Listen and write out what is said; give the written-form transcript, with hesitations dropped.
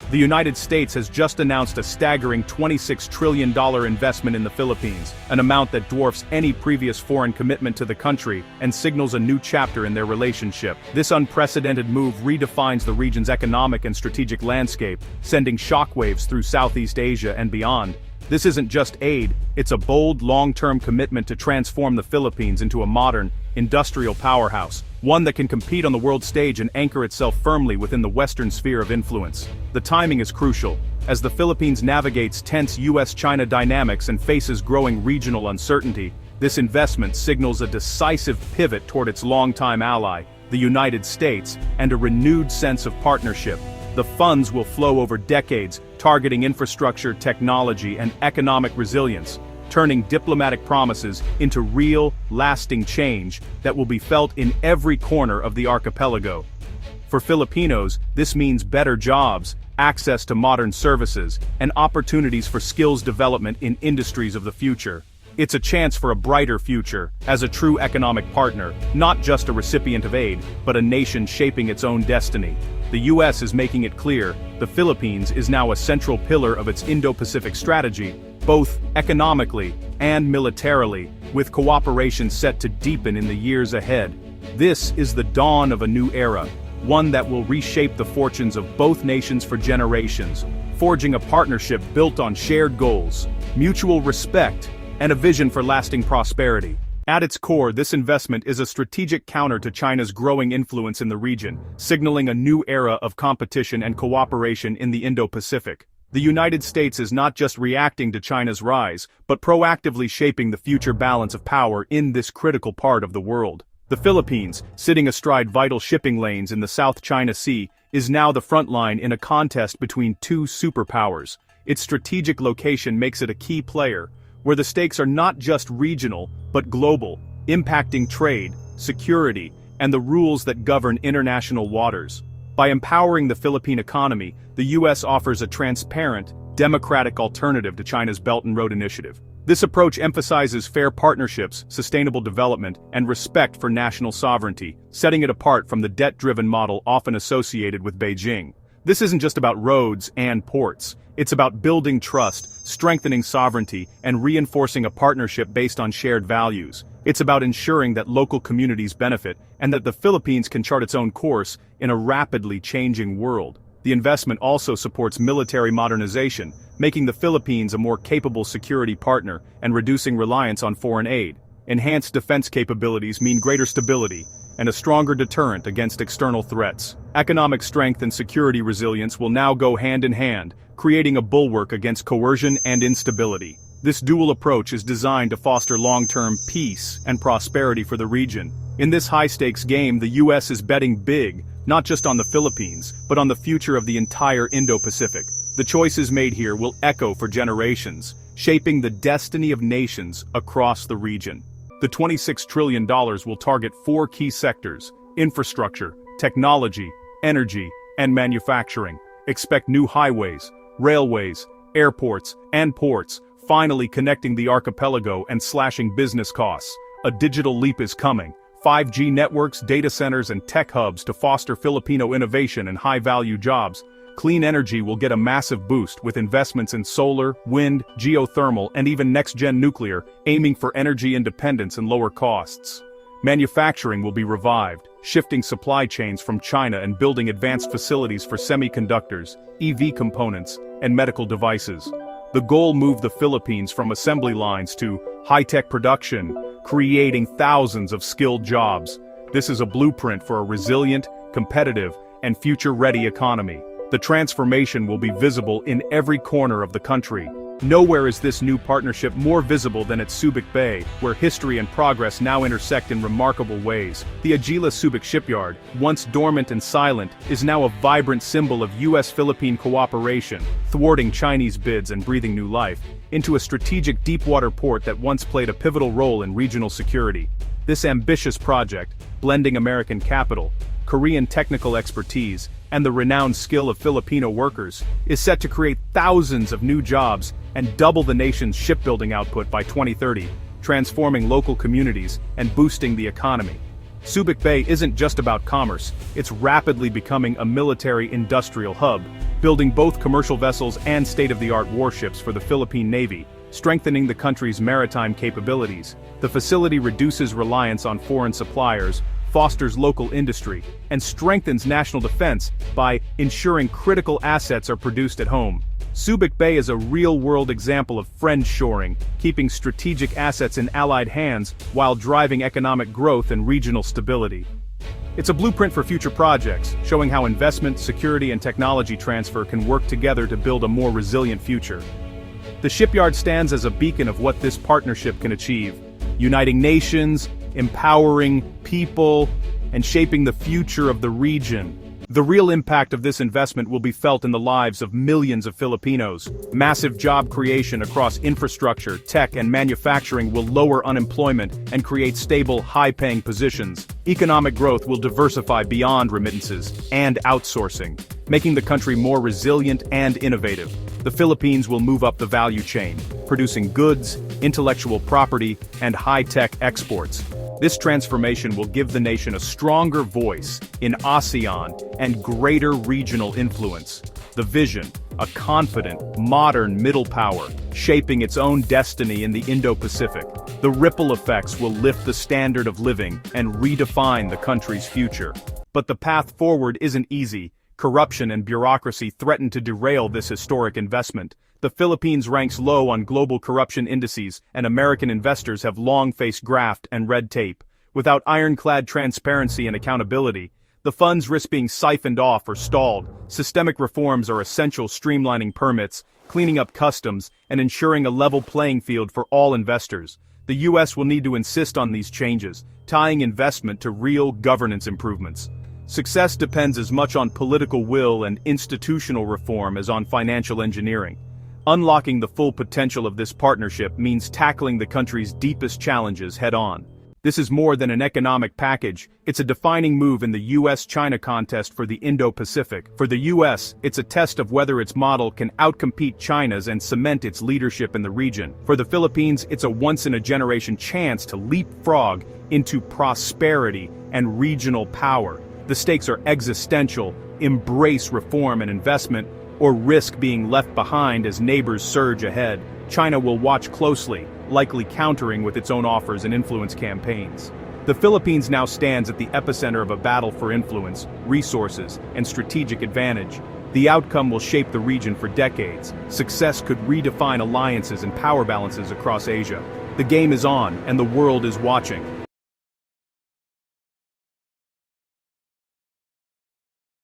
The United States has just announced a staggering $26 trillion investment in the Philippines, an amount that dwarfs any previous foreign commitment to the country and signals a new chapter in their relationship. This unprecedented move redefines the region's economic and strategic landscape, sending shockwaves through Southeast Asia and beyond. This isn't just aid, it's a bold, long-term commitment to transform the Philippines into a modern, industrial powerhouse, one that can compete on the world stage and anchor itself firmly within the Western sphere of influence. The timing is crucial. As the Philippines navigates tense US-China dynamics and faces growing regional uncertainty, this investment signals a decisive pivot toward its longtime ally, the United States, and a renewed sense of partnership. The funds will flow over decades, targeting infrastructure, technology, and economic resilience, turning diplomatic promises into real, lasting change that will be felt in every corner of the archipelago. For Filipinos, this means better jobs, access to modern services, and opportunities for skills development in industries of the future. It's a chance for a brighter future, as a true economic partner, not just a recipient of aid, but a nation shaping its own destiny. The US is making it clear, the Philippines is now a central pillar of its Indo-Pacific strategy, both economically and militarily, with cooperation set to deepen in the years ahead. This is the dawn of a new era, one that will reshape the fortunes of both nations for generations, forging a partnership built on shared goals, mutual respect, and a vision for lasting prosperity. At its core, this investment is a strategic counter to China's growing influence in the region, signaling a new era of competition and cooperation in the Indo-Pacific. The United States is not just reacting to China's rise, but proactively shaping the future balance of power in this critical part of the world. The Philippines, sitting astride vital shipping lanes in the South China Sea, is now the front line in a contest between two superpowers. Its strategic location makes it a key player, where the stakes are not just regional, but global, impacting trade, security, and the rules that govern international waters. By empowering the Philippine economy, the US offers a transparent, democratic alternative to China's Belt and Road Initiative. This approach emphasizes fair partnerships, sustainable development, and respect for national sovereignty, setting it apart from the debt-driven model often associated with Beijing. This isn't just about roads and ports. It's about building trust, strengthening sovereignty, and reinforcing a partnership based on shared values. It's about ensuring that local communities benefit and that the Philippines can chart its own course in a rapidly changing world. The investment also supports military modernization, making the Philippines a more capable security partner and reducing reliance on foreign aid. Enhanced defense capabilities mean greater stability and a stronger deterrent against external threats. Economic strength and security resilience will now go hand in hand, creating a bulwark against coercion and instability. This dual approach is designed to foster long-term peace and prosperity for the region. In this high-stakes game, the US is betting big, not just on the Philippines, but on the future of the entire Indo-Pacific. The choices made here will echo for generations, shaping the destiny of nations across the region. The $26 trillion will target four key sectors: infrastructure, technology, energy, and manufacturing. Expect new highways, railways, airports, and ports, finally connecting the archipelago and slashing business costs. A digital leap is coming. 5G networks, data centers, and tech hubs to foster Filipino innovation and high-value jobs. Clean energy will get a massive boost with investments in solar, wind, geothermal, and even next-gen nuclear, aiming for energy independence and lower costs. Manufacturing will be revived, shifting supply chains from China and building advanced facilities for semiconductors, EV components, and medical devices. The goal moved the Philippines from assembly lines to high-tech production, creating thousands of skilled jobs. This is a blueprint for a resilient, competitive, and future-ready economy. The transformation will be visible in every corner of the country. Nowhere is this new partnership more visible than at Subic Bay, where history and progress now intersect in remarkable ways. The Agila Subic shipyard, once dormant and silent, is now a vibrant symbol of US-Philippine cooperation, thwarting Chinese bids and breathing new life into a strategic deepwater port that once played a pivotal role in regional security. This ambitious project, blending American capital, Korean technical expertise, and the renowned skill of Filipino workers, is set to create thousands of new jobs and double the nation's shipbuilding output by 2030, transforming local communities and boosting the economy. Subic Bay isn't just about commerce, it's rapidly becoming a military-industrial hub, building both commercial vessels and state-of-the-art warships for the Philippine Navy, strengthening the country's maritime capabilities. The facility reduces reliance on foreign suppliers, fosters local industry, and strengthens national defense by ensuring critical assets are produced at home. Subic Bay is a real-world example of friendshoring, keeping strategic assets in allied hands while driving economic growth and regional stability. It's a blueprint for future projects, showing how investment, security, and technology transfer can work together to build a more resilient future. The shipyard stands as a beacon of what this partnership can achieve, uniting nations, empowering people, and shaping the future of the region. The real impact of this investment will be felt in the lives of millions of Filipinos. Massive job creation across infrastructure, tech, and manufacturing will lower unemployment and create stable, high-paying positions. Economic growth will diversify beyond remittances and outsourcing, making the country more resilient and innovative. The Philippines will move up the value chain, producing goods, intellectual property, and high-tech exports. This transformation will give the nation a stronger voice in ASEAN and greater regional influence. The vision, a confident, modern middle power, shaping its own destiny in the Indo-Pacific. The ripple effects will lift the standard of living and redefine the country's future. But the path forward isn't easy. Corruption and bureaucracy threaten to derail this historic investment. The Philippines ranks low on global corruption indices, and American investors have long faced graft and red tape. Without ironclad transparency and accountability, the funds risk being siphoned off or stalled. Systemic reforms are essential, streamlining permits, cleaning up customs, and ensuring a level playing field for all investors. The U.S. will need to insist on these changes, tying investment to real governance improvements. Success depends as much on political will and institutional reform as on financial engineering. Unlocking the full potential of this partnership means tackling the country's deepest challenges head-on. This is more than an economic package, it's a defining move in the U.S.-China contest for the Indo-Pacific. For the U.S., it's a test of whether its model can outcompete China's and cement its leadership in the region. For the Philippines, it's a once-in-a-generation chance to leapfrog into prosperity and regional power. The stakes are existential: embrace reform and investment, or risk being left behind as neighbors surge ahead. China will watch closely, likely countering with its own offers and influence campaigns. The Philippines now stands at the epicenter of a battle for influence, resources, and strategic advantage. The outcome will shape the region for decades. Success could redefine alliances and power balances across Asia. The game is on, and the world is watching.